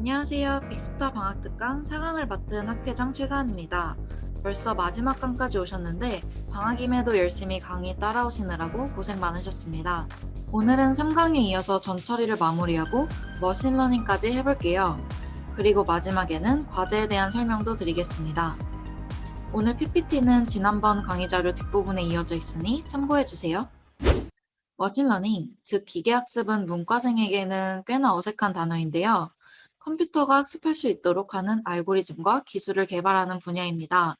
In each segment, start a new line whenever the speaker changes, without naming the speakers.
안녕하세요. 빅스타 방학특강 4강을 맡은 학회장 최가은입니다. 벌써 마지막 강까지 오셨는데 방학임에도 열심히 강의 따라오시느라고 고생 많으셨습니다. 오늘은 3강에 이어서 전처리를 마무리하고 머신러닝까지 해볼게요. 그리고 마지막에는 과제에 대한 설명도 드리겠습니다. 오늘 PPT는 지난번 강의 자료 뒷부분에 이어져 있으니 참고해주세요. 머신러닝, 즉 기계학습은 문과생에게는 꽤나 어색한 단어인데요. 컴퓨터가 학습할 수 있도록 하는 알고리즘과 기술을 개발하는 분야입니다.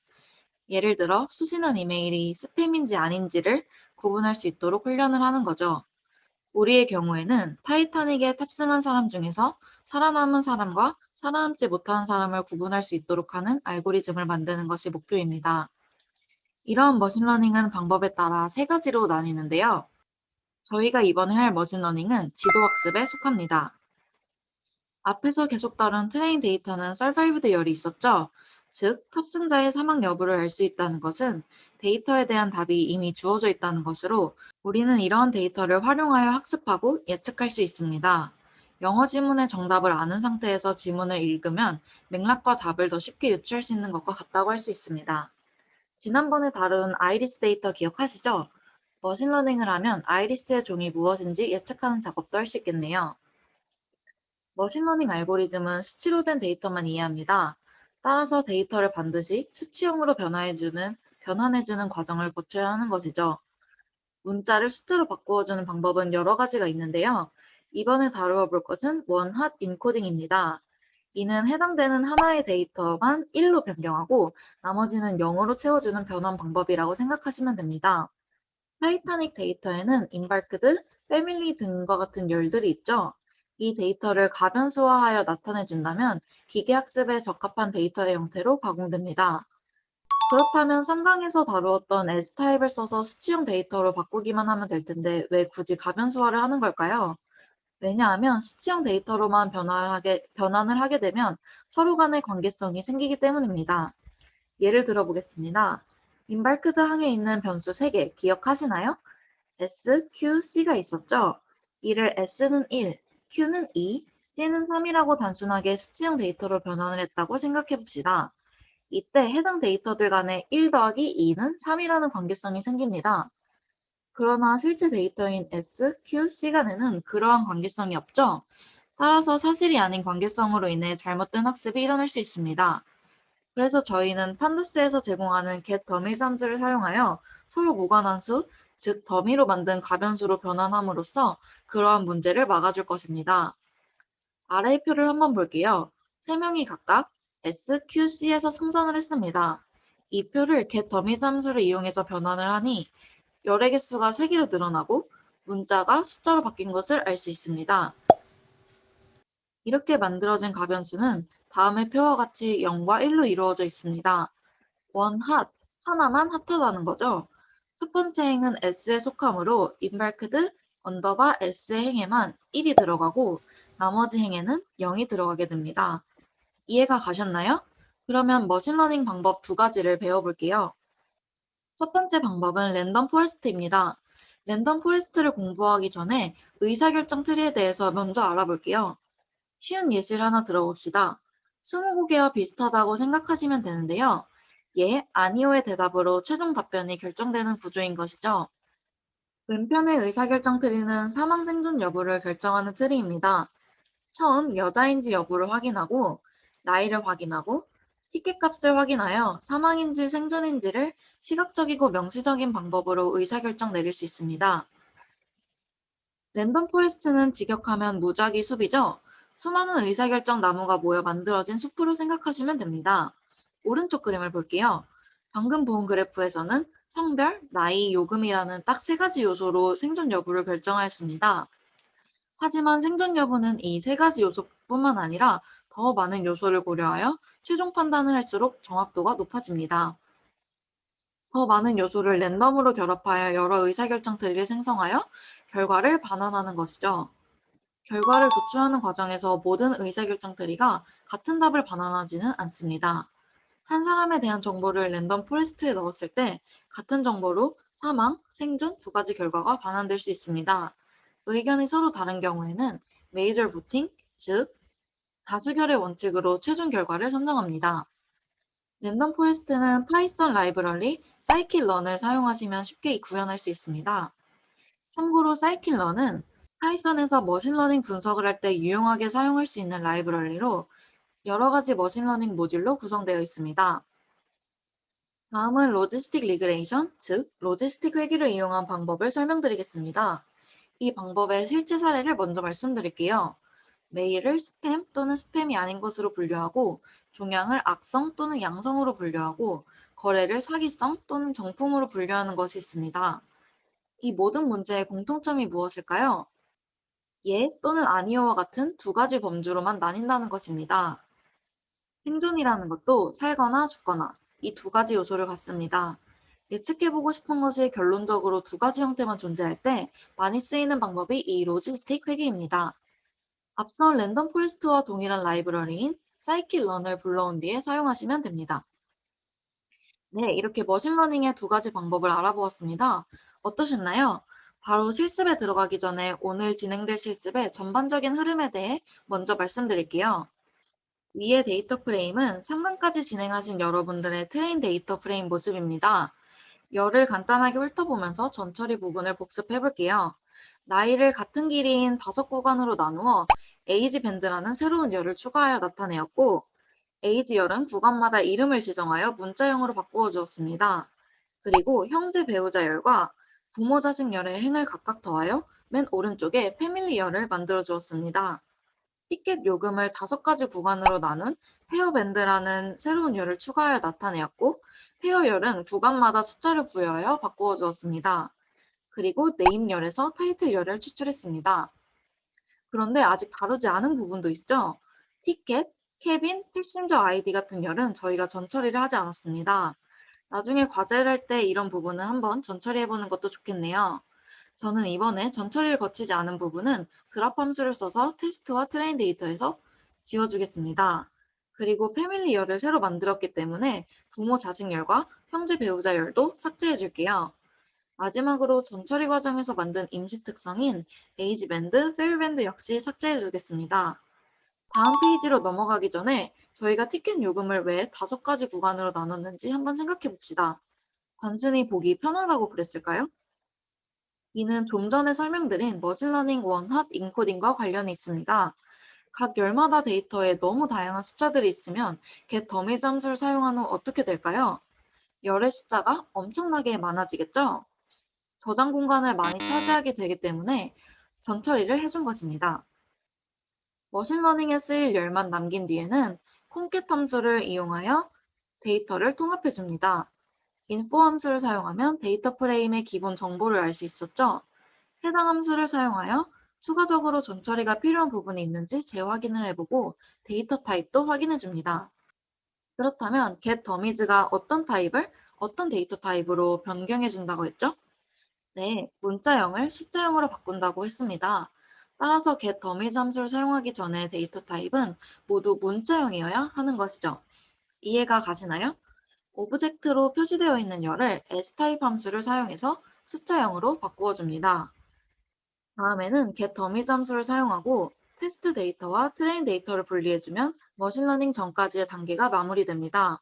예를 들어 수신한 이메일이 스팸인지 아닌지를 구분할 수 있도록 훈련을 하는 거죠. 우리의 경우에는 타이타닉에 탑승한 사람 중에서 살아남은 사람과 살아남지 못한 사람을 구분할 수 있도록 하는 알고리즘을 만드는 것이 목표입니다. 이러한 머신러닝은 방법에 따라 세 가지로 나뉘는데요. 저희가 이번에 할 머신러닝은 지도학습에 속합니다. 앞에서 계속 다룬 트레인 데이터는 서바이브드 열이 있었죠? 즉, 탑승자의 사망 여부를 알 수 있다는 것은 데이터에 대한 답이 이미 주어져 있다는 것으로 우리는 이러한 데이터를 활용하여 학습하고 예측할 수 있습니다. 영어 지문의 정답을 아는 상태에서 지문을 읽으면 맥락과 답을 더 쉽게 유추할 수 있는 것과 같다고 할 수 있습니다. 지난번에 다룬 아이리스 데이터 기억하시죠? 머신러닝을 하면 아이리스의 종이 무엇인지 예측하는 작업도 할 수 있겠네요. 머신러닝 알고리즘은 수치로 된 데이터만 이해합니다. 따라서 데이터를 반드시 수치형으로 변환해주는 과정을 거쳐야 하는 것이죠. 문자를 숫자로 바꾸어주는 방법은 여러 가지가 있는데요. 이번에 다루어 볼 것은 원핫 인코딩입니다. 이는 해당되는 하나의 데이터만 1로 변경하고 나머지는 0으로 채워주는 변환 방법이라고 생각하시면 됩니다. 타이타닉 데이터에는 임발크드, 패밀리 등과 같은 열들이 있죠. 이 데이터를 가변수화하여 나타내준다면 기계학습에 적합한 데이터의 형태로 가공됩니다. 그렇다면 3강에서 다루었던 S타입을 써서 수치형 데이터로 바꾸기만 하면 될 텐데 왜 굳이 가변수화를 하는 걸까요? 왜냐하면 수치형 데이터로만 변환을 하게 되면 서로 간의 관계성이 생기기 때문입니다. 예를 들어 보겠습니다. 임발크드 항에 있는 변수 3개 기억하시나요? S, Q, C가 있었죠? 이를 S는 1, Q는 2, C는 3이라고 단순하게 수치형 데이터로 변환을 했다고 생각해 봅시다. 이때 해당 데이터들 간에 1 더하기 2는 3이라는 관계성이 생깁니다. 그러나 실제 데이터인 S, Q, C 간에는 그러한 관계성이 없죠? 따라서 사실이 아닌 관계성으로 인해 잘못된 학습이 일어날 수 있습니다. 그래서 저희는 판다스에서 제공하는 get 더미즈 함수를 사용하여 서로 무관한 수, 즉 더미로 만든 가변수로 변환함으로써 그러한 문제를 막아줄 것입니다. 아래의 표를 한번 볼게요. 3명이 각각 S, Q, C에서 승선을 했습니다. 이 표를 get 더미즈 함수를 이용해서 변환을 하니 열의 개수가 3개로 늘어나고 문자가 숫자로 바뀐 것을 알 수 있습니다. 이렇게 만들어진 가변수는 다음의 표와 같이 0과 1로 이루어져 있습니다. 원 핫, 하나만 핫하다는 거죠. 첫 번째 행은 S에 속하므로 인발크드 언더바 S의 행에만 1이 들어가고 나머지 행에는 0이 들어가게 됩니다. 이해가 가셨나요? 그러면 머신러닝 방법 두 가지를 배워볼게요. 첫 번째 방법은 랜덤 포레스트입니다. 랜덤 포레스트를 공부하기 전에 의사결정 트리에 대해서 먼저 알아볼게요. 쉬운 예시를 하나 들어봅시다. 스무고개와 비슷하다고 생각하시면 되는데요. 예, 아니오의 대답으로 최종 답변이 결정되는 구조인 것이죠. 왼편의 의사결정 트리는 사망 생존 여부를 결정하는 트리입니다. 처음 여자인지 여부를 확인하고 나이를 확인하고 티켓 값을 확인하여 사망인지 생존인지를 시각적이고 명시적인 방법으로 의사결정 내릴 수 있습니다. 랜덤 포레스트는 직역하면 무작위 숲이죠. 수많은 의사결정 나무가 모여 만들어진 숲으로 생각하시면 됩니다. 오른쪽 그림을 볼게요. 방금 본 그래프에서는 성별, 나이, 요금이라는 딱 세 가지 요소로 생존 여부를 결정하였습니다. 하지만 생존 여부는 이 세 가지 요소뿐만 아니라 더 많은 요소를 고려하여 최종 판단을 할수록 정확도가 높아집니다. 더 많은 요소를 랜덤으로 결합하여 여러 의사결정 트리를 생성하여 결과를 반환하는 것이죠. 결과를 도출하는 과정에서 모든 의사결정 트리가 같은 답을 반환하지는 않습니다. 한 사람에 대한 정보를 랜덤 포레스트에 넣었을 때 같은 정보로 사망, 생존 두 가지 결과가 반환될 수 있습니다. 의견이 서로 다른 경우에는 메이저 부팅, 즉 다수결의 원칙으로 최종 결과를 선정합니다. 랜덤 포레스트는 파이썬 라이브러리 scikit-learn을 사용하시면 쉽게 구현할 수 있습니다. 참고로 scikit-learn은 파이썬에서 머신러닝 분석을 할 때 유용하게 사용할 수 있는 라이브러리로 여러 가지 머신러닝 모듈로 구성되어 있습니다. 다음은 로지스틱 리그레이션, 즉 로지스틱 회귀를 이용한 방법을 설명드리겠습니다. 이 방법의 실제 사례를 먼저 말씀드릴게요. 메일을 스팸 또는 스팸이 아닌 것으로 분류하고, 종양을 악성 또는 양성으로 분류하고, 거래를 사기성 또는 정품으로 분류하는 것이 있습니다. 이 모든 문제의 공통점이 무엇일까요? 예 또는 아니요와 같은 두 가지 범주로만 나뉜다는 것입니다. 생존이라는 것도 살거나 죽거나 이 두 가지 요소를 갖습니다. 예측해보고 싶은 것이 결론적으로 두 가지 형태만 존재할 때 많이 쓰이는 방법이 이 로지스틱 회계입니다. 앞선 랜덤 포레스트와 동일한 라이브러리인 scikit-learn을 불러온 뒤에 사용하시면 됩니다. 네, 이렇게 머신러닝의 두 가지 방법을 알아보았습니다. 어떠셨나요? 바로 실습에 들어가기 전에 오늘 진행될 실습의 전반적인 흐름에 대해 먼저 말씀드릴게요. 위의 데이터 프레임은 3강까지 진행하신 여러분들의 트레인 데이터 프레임 모습입니다. 열을 간단하게 훑어보면서 전처리 부분을 복습해 볼게요. 나이를 같은 길이인 5구간으로 나누어 에이지 밴드라는 새로운 열을 추가하여 나타내었고, 에이지 열은 구간마다 이름을 지정하여 문자형으로 바꾸어 주었습니다. 그리고 형제 배우자 열과 부모 자식 열의 행을 각각 더하여 맨 오른쪽에 패밀리 열을 만들어 주었습니다. 티켓 요금을 5가지 구간으로 나눈 페어밴드라는 새로운 열을 추가하여 나타내었고, 페어열은 구간마다 숫자를 부여하여 바꾸어 주었습니다. 그리고 네임열에서 타이틀열을 추출했습니다. 그런데 아직 다루지 않은 부분도 있죠? 티켓, 캐빈, 패신저 아이디 같은 열은 저희가 전처리를 하지 않았습니다. 나중에 과제를 할 때 이런 부분은 한번 전처리해보는 것도 좋겠네요. 저는 이번에 전처리를 거치지 않은 부분은 그래프 함수를 써서 테스트와 트레인 데이터에서 지워주겠습니다. 그리고 패밀리 열을 새로 만들었기 때문에 부모 자식 열과 형제 배우자 열도 삭제해 줄게요. 마지막으로 전처리 과정에서 만든 임시 특성인 에이지 밴드, 페일 밴드 역시 삭제해 주겠습니다. 다음 페이지로 넘어가기 전에 저희가 티켓 요금을 왜 5가지 구간으로 나눴는지 한번 생각해 봅시다. 단순히 보기 편하라고 그랬을까요? 이는 좀 전에 설명드린 머신러닝 원핫 인코딩과 관련이 있습니다. 각 열마다 데이터에 너무 다양한 숫자들이 있으면 get 더미 함수를 사용한 후 어떻게 될까요? 열의 숫자가 엄청나게 많아지겠죠? 저장 공간을 많이 차지하게 되기 때문에 전처리를 해준 것입니다. 머신러닝에 쓰일 열만 남긴 뒤에는 콘캣 함수를 이용하여 데이터를 통합해 줍니다. info 함수를 사용하면 데이터 프레임의 기본 정보를 알 수 있었죠? 해당 함수를 사용하여 추가적으로 전처리가 필요한 부분이 있는지 재확인을 해보고 데이터 타입도 확인해 줍니다. 그렇다면 get 더미즈가 어떤 타입을 어떤 데이터 타입으로 변경해 준다고 했죠? 네, 문자형을 숫자형으로 바꾼다고 했습니다. 따라서 get 더미즈 함수를 사용하기 전에 데이터 타입은 모두 문자형이어야 하는 것이죠. 이해가 가시나요? 오브젝트로 표시되어 있는 열을 s 타입 함수를 사용해서 숫자형으로 바꾸어 줍니다. 다음에는 get 더미 함수를 사용하고 테스트 데이터와 트레인 데이터를 분리해주면 머신러닝 전까지의 단계가 마무리됩니다.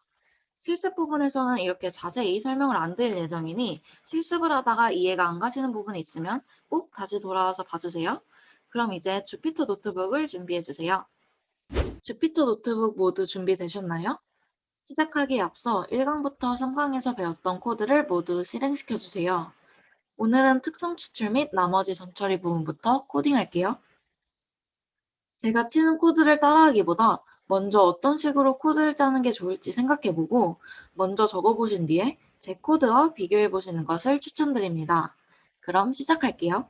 실습 부분에서는 이렇게 자세히 설명을 안 드릴 예정이니 실습을 하다가 이해가 안 가시는 부분이 있으면 꼭 다시 돌아와서 봐주세요. 그럼 이제 주피터 노트북을 준비해주세요. 주피터 노트북 모두 준비되셨나요? 시작하기에 앞서 1강부터 3강에서 배웠던 코드를 모두 실행시켜주세요. 오늘은 특성 추출 및 나머지 전처리 부분부터 코딩할게요. 제가 치는 코드를 따라하기보다 먼저 어떤 식으로 코드를 짜는 게 좋을지 생각해보고 먼저 적어보신 뒤에 제 코드와 비교해보시는 것을 추천드립니다. 그럼 시작할게요.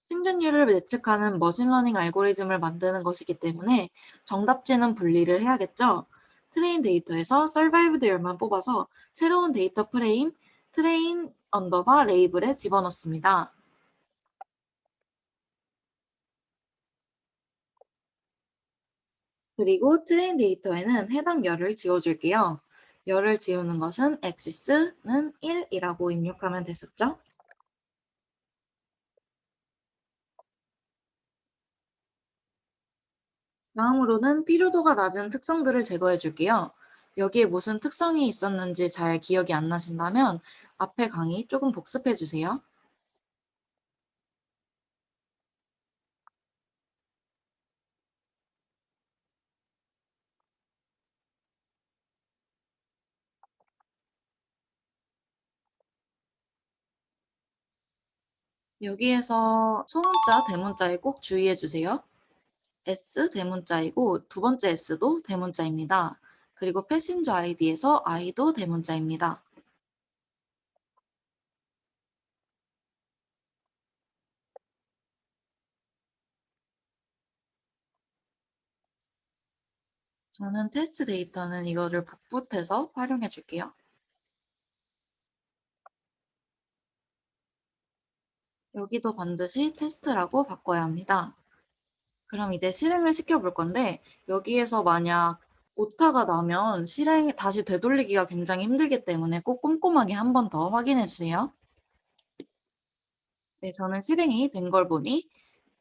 생존율을 예측하는 머신러닝 알고리즘을 만드는 것이기 때문에 정답지는 분리를 해야겠죠. 트레인 데이터에서 서바이브드 열만 뽑아서 새로운 데이터 프레임 트레인 언더바 레이블에 집어넣습니다. 그리고 트레인 데이터에는 해당 열을 지워줄게요. 열을 지우는 것은 엑시스는 1이라고 입력하면 됐었죠? 다음으로는 피로도가 낮은 특성들을 제거해 줄게요. 여기에 무슨 특성이 있었는지 잘 기억이 안 나신다면 앞에 강의 조금 복습해 주세요. 여기에서 소문자, 대문자에 꼭 주의해 주세요. S 대문자이고 두 번째 S도 대문자입니다. 그리고 패신저 아이디에서 I도 대문자입니다. 저는 테스트 데이터는 이거를 복붙해서 활용해 줄게요. 여기도 반드시 테스트라고 바꿔야 합니다. 그럼 이제 실행을 시켜볼 건데 여기에서 만약 오타가 나면 실행 다시 되돌리기가 굉장히 힘들기 때문에 꼭 꼼꼼하게 한 번 더 확인해 주세요. 네, 저는 실행이 된 걸 보니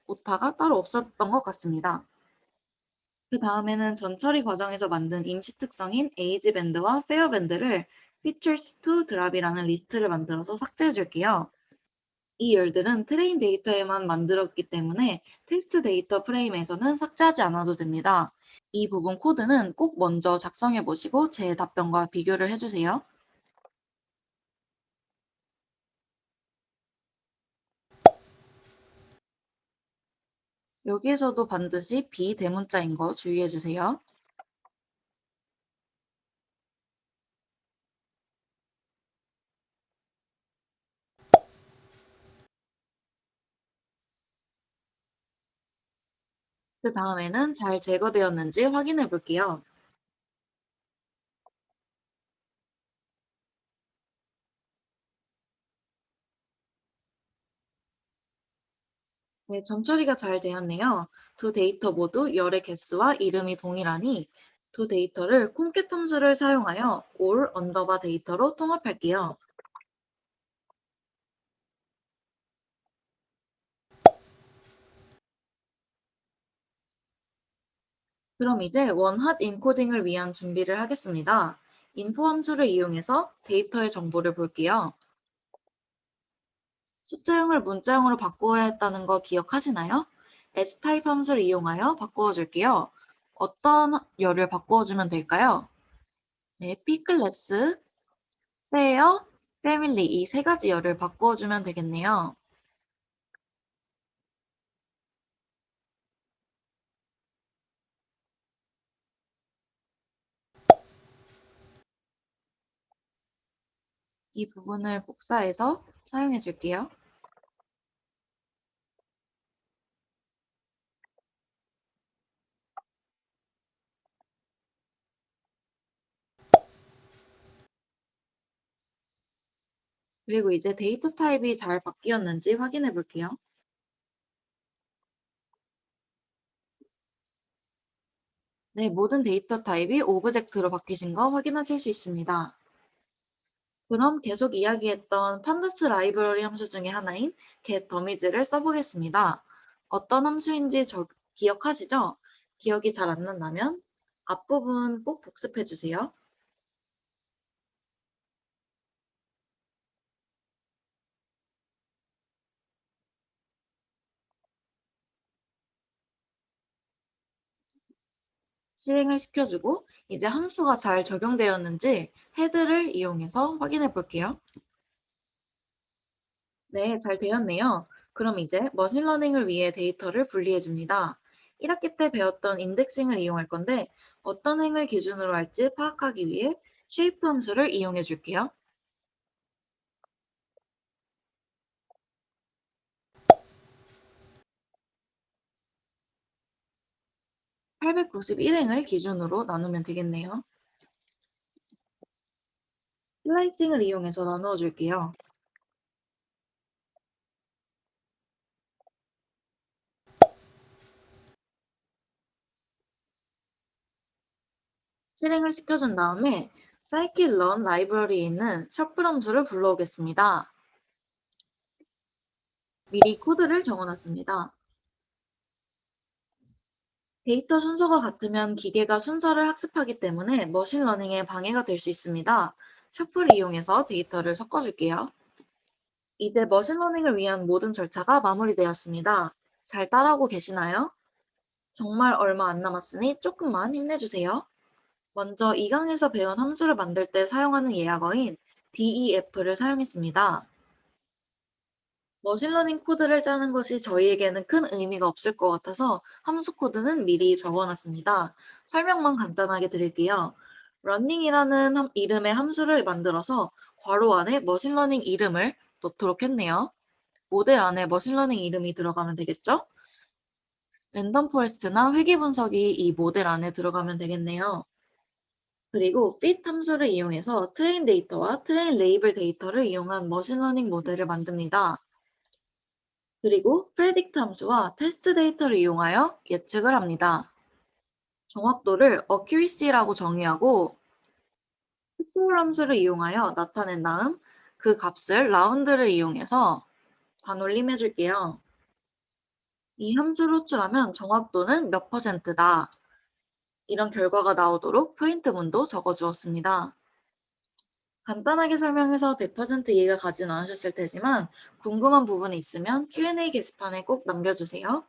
오타가 따로 없었던 것 같습니다. 그 다음에는 전처리 과정에서 만든 임시 특성인 에이지 밴드와 페어 밴드를 features to drop이라는 리스트를 만들어서 삭제해 줄게요. 이 열들은 트레인 데이터에만 만들었기 때문에 테스트 데이터 프레임에서는 삭제하지 않아도 됩니다. 이 부분 코드는 꼭 먼저 작성해 보시고 제 답변과 비교를 해주세요. 여기에서도 반드시 비대문자인 거 주의해 주세요. 그 다음에는 잘 제거되었는지 확인해 볼게요. 네, 전처리가 잘 되었네요. 두 데이터 모두 열의 개수와 이름이 동일하니 두 데이터를 콩캣 함수를 사용하여 all 언더바 데이터로 통합할게요. 그럼 이제 원핫 인코딩을 위한 준비를 하겠습니다. 인포 함수를 이용해서 데이터의 정보를 볼게요. 숫자형을 문자형으로 바꾸어야 했다는 거 기억하시나요? S타입 함수를 이용하여 바꾸어 줄게요. 어떤 열을 바꾸어 주면 될까요? 네, B클래스, 페어, 패밀리 이 세 가지 열을 바꾸어 주면 되겠네요. 이 부분을 복사해서 사용해 줄게요. 그리고 이제 데이터 타입이 잘 바뀌었는지 확인해 볼게요. 네, 모든 데이터 타입이 오브젝트로 바뀌신 거 확인하실 수 있습니다. 그럼 계속 이야기했던 판다스 라이브러리 함수 중에 하나인 getDomies를 써보겠습니다. 어떤 함수인지 기억하시죠? 기억이 잘 안 난다면 앞부분 꼭 복습해 주세요. 실행을 시켜주고 이제 함수가 잘 적용되었는지 헤드를 이용해서 확인해 볼게요. 네, 잘 되었네요. 그럼 이제 머신러닝을 위해 데이터를 분리해 줍니다. 1학기 때 배웠던 인덱싱을 이용할 건데 어떤 행을 기준으로 할지 파악하기 위해 쉐이프 함수를 이용해 줄게요. 891행을 기준으로 나누면 되겠네요. 슬라이싱을 이용해서 나누어 줄게요. 실행을 시켜준 다음에 scikit-learn 라이브러리에 있는 셔플 함수를 불러오겠습니다. 미리 코드를 적어놨습니다. 데이터 순서가 같으면 기계가 순서를 학습하기 때문에 머신러닝에 방해가 될 수 있습니다. 셔플을 이용해서 데이터를 섞어줄게요. 이제 머신러닝을 위한 모든 절차가 마무리되었습니다. 잘 따라오고 계시나요? 정말 얼마 안 남았으니 조금만 힘내주세요. 먼저 2강에서 배운 함수를 만들 때 사용하는 예약어인 DEF를 사용했습니다. 머신러닝 코드를 짜는 것이 저희에게는 큰 의미가 없을 것 같아서 함수 코드는 미리 적어놨습니다. 설명만 간단하게 드릴게요. 러닝이라는 이름의 함수를 만들어서 괄호 안에 머신러닝 이름을 넣도록 했네요. 모델 안에 머신러닝 이름이 들어가면 되겠죠? 랜덤 포레스트나 회귀 분석이 이 모델 안에 들어가면 되겠네요. 그리고 fit 함수를 이용해서 트레인 데이터와 트레인 레이블 데이터를 이용한 머신러닝 모델을 만듭니다. 그리고 predict 함수와 테스트 데이터를 이용하여 예측을 합니다. 정확도를 accuracy라고 정의하고 스코어 함수를 이용하여 나타낸 다음 그 값을 라운드를 이용해서 반올림 해줄게요. 이 함수를 호출하면 정확도는 몇 %다. 이런 결과가 나오도록 프린트문도 적어주었습니다. 간단하게 설명해서 100% 이해가 가진 않으셨을 테지만 궁금한 부분이 있으면 Q&A 게시판에 꼭 남겨주세요.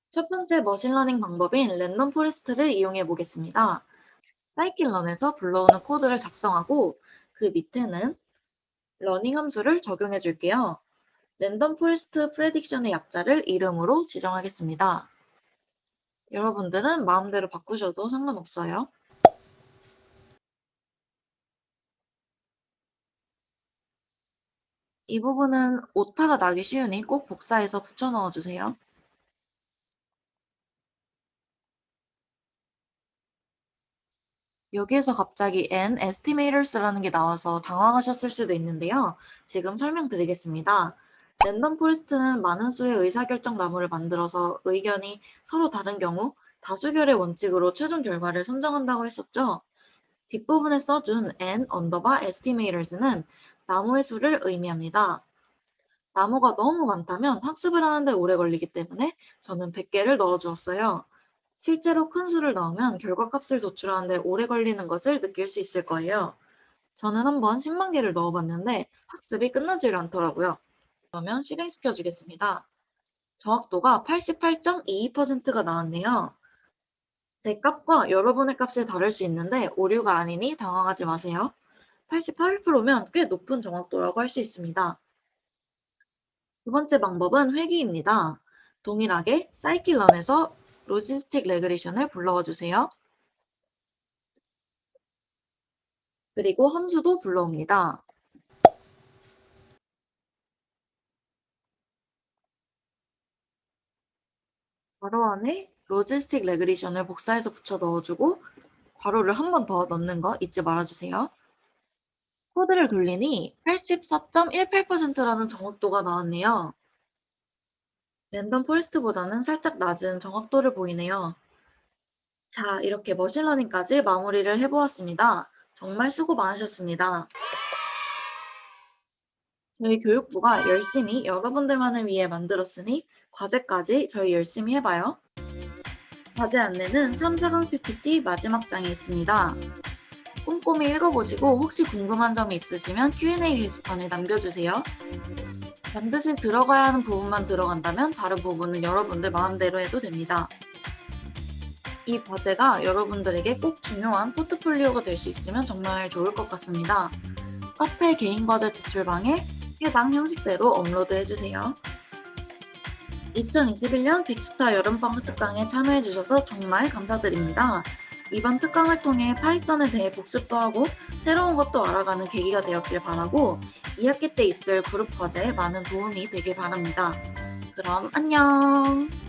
첫 번째 머신러닝 방법인 랜덤 포레스트를 이용해 보겠습니다. 사이클런에서 불러오는 코드를 작성하고 그 밑에는 러닝 함수를 적용해 줄게요. 랜덤 포레스트 프레딕션의 약자를 이름으로 지정하겠습니다. 여러분들은 마음대로 바꾸셔도 상관없어요. 이 부분은 오타가 나기 쉬우니 꼭 복사해서 붙여 넣어주세요. 여기에서 갑자기 N Estimators라는 게 나와서 당황하셨을 수도 있는데요. 지금 설명드리겠습니다. 랜덤 포레스트는 많은 수의 의사결정 나무를 만들어서 의견이 서로 다른 경우 다수결의 원칙으로 최종 결과를 선정한다고 했었죠. 뒷부분에 써준 N Estimators는 나무의 수를 의미합니다. 나무가 너무 많다면 학습을 하는데 오래 걸리기 때문에 저는 100개를 넣어주었어요. 실제로 큰 수를 넣으면 결과값을 도출하는데 오래 걸리는 것을 느낄 수 있을 거예요. 저는 한번 10만 개를 넣어봤는데 학습이 끝나질 않더라고요. 그러면 실행시켜 주겠습니다. 정확도가 88.22%가 나왔네요. 제 값과 여러분의 값이 다를 수 있는데 오류가 아니니 당황하지 마세요. 88%면 꽤 높은 정확도라고 할 수 있습니다. 두 번째 방법은 회귀입니다. 동일하게 사이클런에서 로지스틱 레그레션을 불러와 주세요. 그리고 함수도 불러옵니다. 괄호 안에 로지스틱 레그레션을 복사해서 붙여 넣어주고 괄호를 한 번 더 넣는 거 잊지 말아주세요. 코드를 돌리니 84.18%라는 정확도가 나왔네요. 랜덤 포레스트보다는 살짝 낮은 정확도를 보이네요. 자, 이렇게 머신러닝까지 마무리를 해보았습니다. 정말 수고 많으셨습니다. 저희 교육부가 열심히 여러분들만을 위해 만들었으니 과제까지 저희 열심히 해봐요. 과제 안내는 3, 4강 PPT 마지막 장에 있습니다. 꼼꼼히 읽어보시고 혹시 궁금한 점이 있으시면 Q&A 게시판에 남겨주세요. 반드시 들어가야 하는 부분만 들어간다면 다른 부분은 여러분들 마음대로 해도 됩니다. 이 과제가 여러분들에게 꼭 중요한 포트폴리오가 될 수 있으면 정말 좋을 것 같습니다. 카페 개인 과제 제출방에 해당 형식대로 업로드해주세요. 2021년 빅스타 여름방학 특강에 참여해주셔서 정말 감사드립니다. 이번 특강을 통해 파이썬에 대해 복습도 하고 새로운 것도 알아가는 계기가 되었길 바라고 2학기 때 있을 그룹 과제에 많은 도움이 되길 바랍니다. 그럼 안녕!